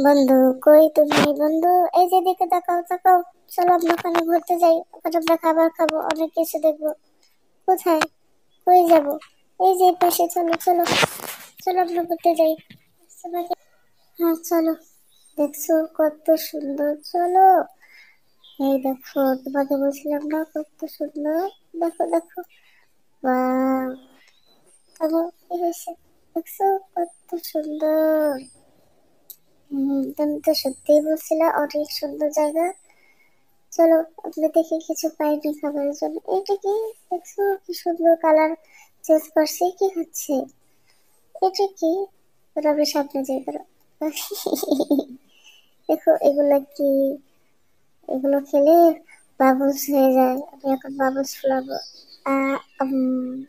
বন্ধু, কই তুমি বন্ধু? এই যে দিকে তাকাও তাকাও। চলো আমরা ওখানে ঘুরতে যাই, ওখানে আমরা খাবার খাবো, অনেক কিছু দেখবো। কোথায়? কই যাব? এই যে পাশে, চলো চলো। চলো আমরা ঘুরতে যাই। তোমাকে, হ্যাঁ চলো। দেখছো কত সুন্দর, চলো। এই দেখো, তোমাকে বলছিলাম না কত সুন্দর। দেখো দেখো, ওয়াও। দেখো কি হয়েছে, দেখছো কত সুন্দর। তুমি তো সত্যিই বলছিলা অনেক সুন্দর জায়গা। চলো, আমরা দেখি কিছু পাইনি খাবারের জন্য। এটা কি? দেখছো কি সুন্দর কালার চেঞ্জ করছে, কি হচ্ছে? এটা কি? ওরা আমরা সামনে যাই করো। দেখো এগুলা কি? এগুলো খেলে বাবলস হয়ে যায়, আমি এখন বাবলস ফুলাবো। আহ, উম,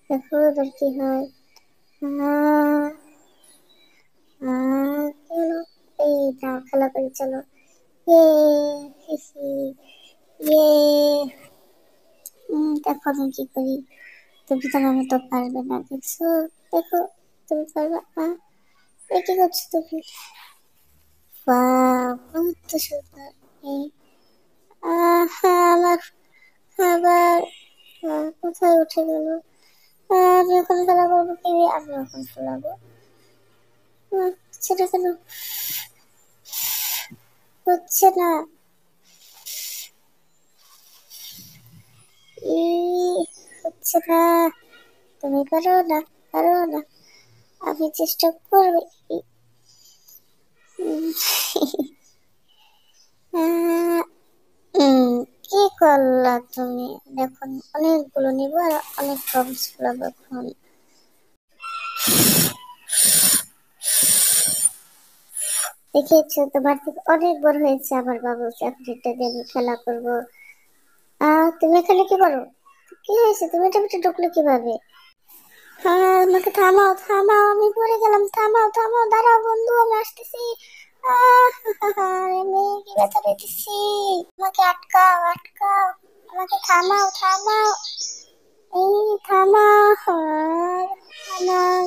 দেখো এবার কি হয়। আহ, কি হলো? এই নাও খেলা করি, চলো। ইয়ে, হি হি, ইয়ে। দেখো আমি কি করি। তুমি তো আমার মতো পারবে না, দেখছো? দেখো, তুমি পারবে না। এ কি করছো তুমি? বাহ, কত সুন্দর। এই, আমার খাবার কোথায় উঠে গেল? আমি এখন খেলা করবো কি? আমি এখন খেলাবো। সেটা কেন হচ্ছে না? ই, হচ্ছে না। তুমি পারো না, পারো না। আমি চেষ্টা করবো। উম, আহ, কি করলা তুমি? দেখুন, অনেকগুলো নিবো আর অনেক প্রবলেম ফুলাবো এখন। দেখেছো, তোমার থেকে অনেক বড় হয়েছে আমার বাবু। এখন এটা দিয়ে আমি খেলা করবো। তুমি এখানে কি করো? কি হয়েছে? তুমি এটা ভিতরে ঢুকলে কিভাবে? হ্যাঁ, আমাকে থামাও থামাও, আমি পড়ে গেলাম। থামাও থামাও, দাঁড়াও বন্ধু, আমি আসতেছি। আমি কি ব্যথা পেতেছি। আমাকে আটকাও আটকাও, আমাকে থামাও থামাও। এই থামাও, থামাও।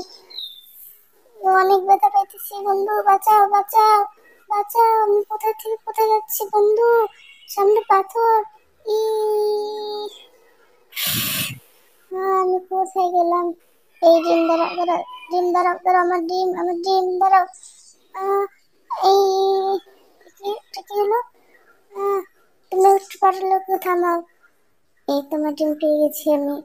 অনেক ব্যথা পাইতেছি বন্ধু, বাঁচাও বাঁচাও বাঁচাও। আমি কোথা থেকে কোথায় যাচ্ছি বন্ধু? সামনে পাথর। ই, আমি কোথায় গেলাম? এই ডিম দাঁড়াও দাঁড়াও, ডিম দাঁড়াও দাঁড়াও, আমার ডিম, আমার ডিম দাঁড়াও। আহ, এই, এটা কি হলো? আহ, তুমি একটু পারলে থামাও। এই তোমার ডিম পেয়ে গেছি আমি।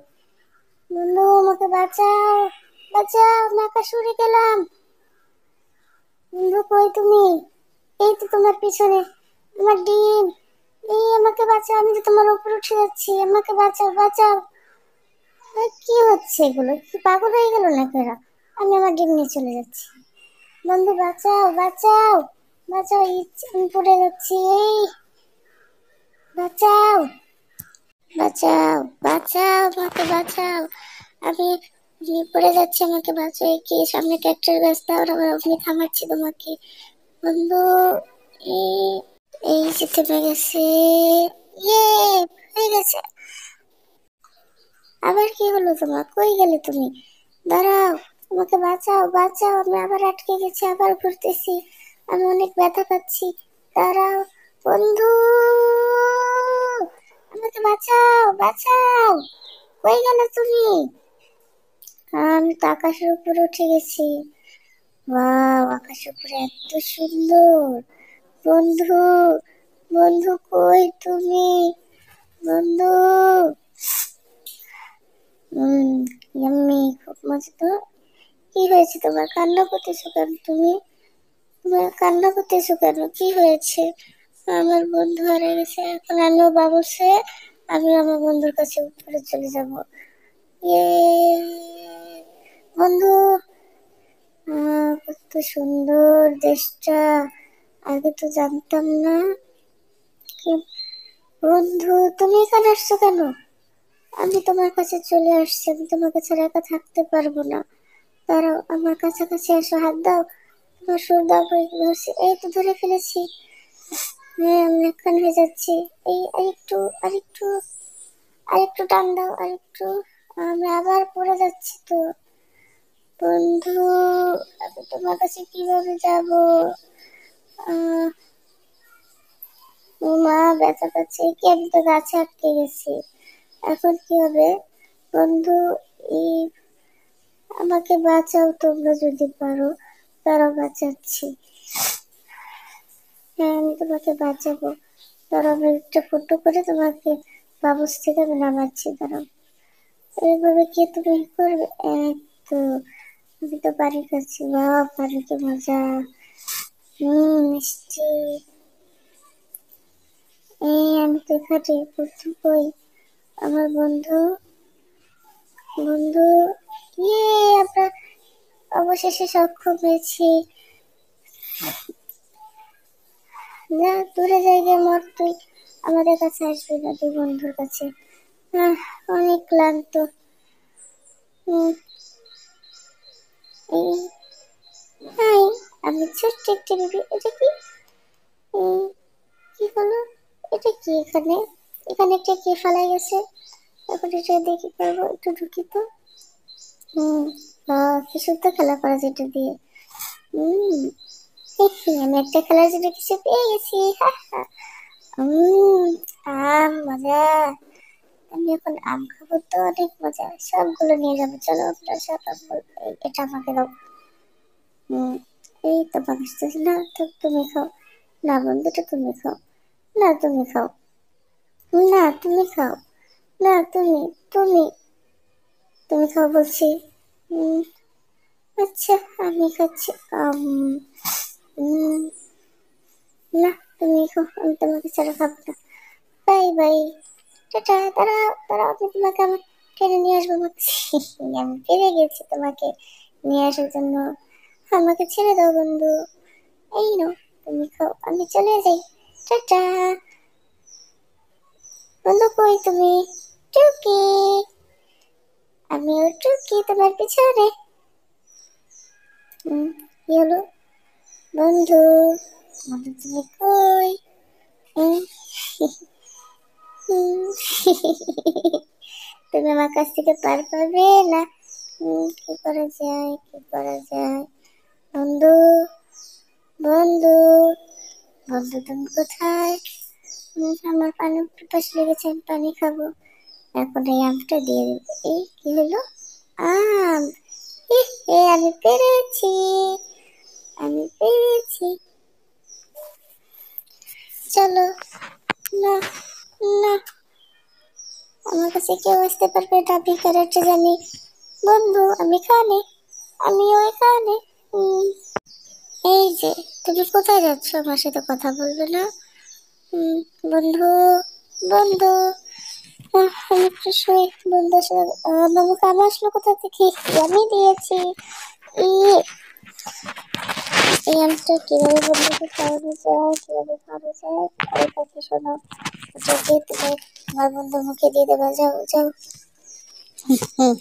বন্ধু আমাকে বাঁচাও, বাঁচাও, আমি আকাশ উড়ে গেলাম। বন্ধু কই তুমি? এই তো তোমার পিছনে, আমার ডিম। এই আমাকে বাঁচাও, আমি তো তোমার উপর উঠে যাচ্ছি, আমাকে বাঁচাও বাঁচাও। কি হচ্ছে এগুলো? কি পাগল হয়ে গেল নাকি এরা? আমি আমার ডিম নিয়ে চলে যাচ্ছি। বন্ধু বাঁচাও বাঁচাও বাঁচাও, আমি পড়ে যাচ্ছি। এই, বাঁচাও বাঁচাও বাঁচাও, আমাকে বাঁচাও। আমি পড়ে যাচ্ছি, আমাকে বাঁচাও। এই কি সামনে ক্যাক্টাস গাছ, দাও আমার, আমি থামাচ্ছি তোমাকে। বন্ধু, এই, এই যে থেমে গেছে। ইয়ে, হয়ে গেছে। আবার কি হলো তোমার? কই গেলে তুমি? দাঁড়াও, আমাকে বাঁচাও বাঁচাও, আমি আবার আটকে গেছি, আবার ঘুরতেছি। আমি অনেক ব্যথা পাচ্ছি। দাঁড়াও বন্ধু, আমাকে বাঁচাও বাঁচাও। কই গেলে তুমি? আমি তো আকাশের উপরে উঠে গেছি। ওয়াও, আকাশের উপরে এত সুন্দর। বন্ধু, বন্ধু কই তুমি? বন্ধু, ইয়াম্মি, খুব মজা তো। কি হয়েছে তোমার? কান্না করতেছো কেন তুমি? তোমার কান্না করতেছো কেন? কি হয়েছে? আমার বন্ধু হারিয়ে গেছে, এখন আমিও বাবুসে, আমি আমার বন্ধুর কাছে উপরে চলে যাব। ইয়ে, বন্ধু, কত সুন্দর দেশটা, আগে তো জানতাম না। কি- বন্ধু, তুমি এখানে আসছো কেন? আমি তোমার কাছে চলে আসছি, আমি তোমার কাছে একা থাকতে পারবো না। দাঁড়াও, আমার কাছাকাছি এসো, হাত দাও। তোমার সুর দাও, ধরছি, এই তো ধরে ফেলেছি। হ্যাঁ, আমি এখান হয়ে যাচ্ছি। এই আরেকটু, আরেকটু, আরেকটু টান দাও, আরেকটু। আমি আবার পড়ে যাচ্ছি তো। বন্ধু, আমি তোমার কাছে কিভাবে যাব? মা ব্যথা পাচ্ছে কি, আমি তো গাছে আটকে গেছি। এখন কি হবে? বন্ধু, এই আমাকে বাঁচাও তোমরা যদি পারো। তারা বাঁচাচ্ছি। হ্যাঁ, আমি তোমাকে বাঁচাবো। দাঁড়াও, আমি একটা ফটো করে তোমাকে বাবুস থেকে আমি নামাচ্ছি। দাঁড়াও, এইভাবে কি তুমি করবে? তো আমি তো পানির কাছে। বা, পানি কি মজা! মিষ্টি। আমি তো এখানে। বন্ধু কই? আমার বন্ধু, বন্ধু। ইয়ে, আমরা অবশেষে সক্ষম হয়েছি। না, দূরে জায়গায় মর তুই। আমাদের কাছে আসবি না তুই বন্ধুর কাছে। অনেক ক্লান্ত। উম, এই, হাই, আমি ছোট্ট একটি বেবি। এটা কি? কি হলো? এটা কি? এখানে এখানে একটা কি ফেলাই গেছে? এখন এটা দিয়ে কি করবো? একটু ঢুকি তো। হম কি সুন্দর খেলা করা যায় এটা দিয়ে। হম আমি একটা খেলার জন্য কিছু পেয়ে গেছি। মজা। আমি এখন আম খাবো তো, অনেক মজা। সবগুলো নিয়ে যাবো, চলো আপনার সব এটা আমাকে দাও। হম এই তো বাগসতেছি না তো, তুমি খাও। না বন্ধুটা, তুমি খাও। না তুমি খাও। না তুমি খাও। না তুমি, তুমি তুমি খাও বলছি। উম, আচ্ছা, আমি খাচ্ছি। উম, না, তুমি খাও, আমি তোমাকে ছাড়া খাবো না। Bye bye. টাটা। দাঁড়াও দাঁড়াও, আমি তোমাকে আমার টেনে নিয়ে আসবো ভাবছি। আমি পেরে গেছি তোমাকে নিয়ে আসার জন্য। আমাকে ছেড়ে দাও বন্ধু। এই নাও, তুমি খাও, আমি চলে যাই। টাটা। বন্ধু কই তুমি? টুকি, আমিও টুকি তোমার পিছনে। কি হলো? বন্ধু, বন্ধু তুমি কই? উম, উম, তুমি আমার কাছ থেকে পার পাবে না। কি করা যায়, কি করা যায়? বন্ধু, বন্ধু, বন্ধু তুমি কোথায়? আমার পানি পিপাসা লেগেছে, আমি পানি খাবো। এখন এই আমটা দিয়ে দেবো। এই কি হলো? আম। আমি পেরেছি, আমি পেরেছি। চলো। না, না, আমার কাছে কেউ আসতে পারবে না, ভিকারের জানি। বন্ধু, আমি এখানে, আমিও এখানে। এই যে, তুমি কোথায় যাচ্ছ? আমার সাথে কথা বলবে না? উম, বন্ধু, বন্ধু। আমি একটু শুই। বন্ধু আসলে বাবু কামে আসলো কোথা থেকে? আমি দিয়েছি। ই- এই আমটা কিভাবে বন্ধুকে খাওয়ানো যায়, কিভাবে খাওয়ানো যায়? এই পাখি শোনো, যদি তুমি আমার বন্ধুর মুখে দিয়ে দেবা। যাও যাও।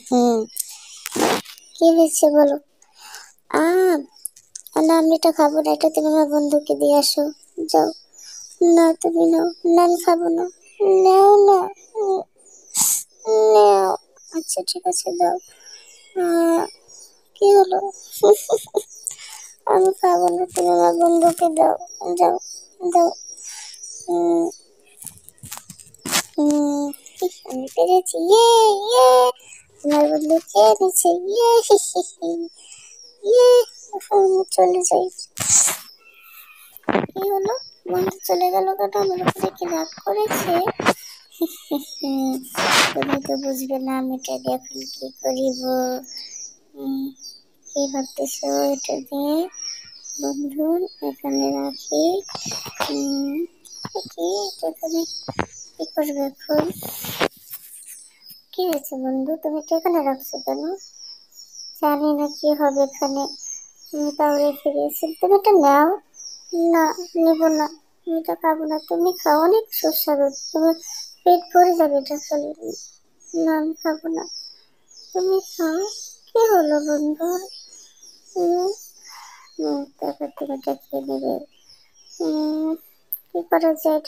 হুম কি হয়েছে বলো? আম। না, আমি এটা খাবো না, এটা তুমি আমার বন্ধুকে দিয়ে আসো। যাও। না তুমি নাও। না আমি খাবো না। নাও না। নাও। আচ্ছা ঠিক আছে, দাও। কি হলো? আমি খাবো না, তুমি আমার বন্ধুকে দাও। যাও, দাও। উম, আমি পেরেছি। ইয়ে, ইয়ে, আমার বন্ধু খেয়ে নিচ্ছে। ইয়ে, ইয়ে। আমি চলে যাই। কি হলো? বন্ধু চলে গেল কেন? আমার উপরে কি রাগ করেছে? তুমি তো বুঝবে না আমি এটা দিয়ে এখন কি করিব। কি ভাবতেছো? এটা দিয়ে বন্ধু এখানে রাখি। কি এখানে কি করবে এখন? কি হয়েছে বন্ধু, তুমি এটা এখানে রাখছো কেন? জানি না কি হবে এখানে। তাও রেখে দিয়েছি। তুমি এটা নাও। না, নেবো না। আমি এটা খাবো না, তুমি খাও, অনেক সুস্বাদু। তুমি পেট ভরে যাবে এটা খেলে। না আমি খাবো না, তুমি খাও। কি হলো বন্ধু? তারপর তুমি এটা খেয়ে নেবে। কি করা যায়?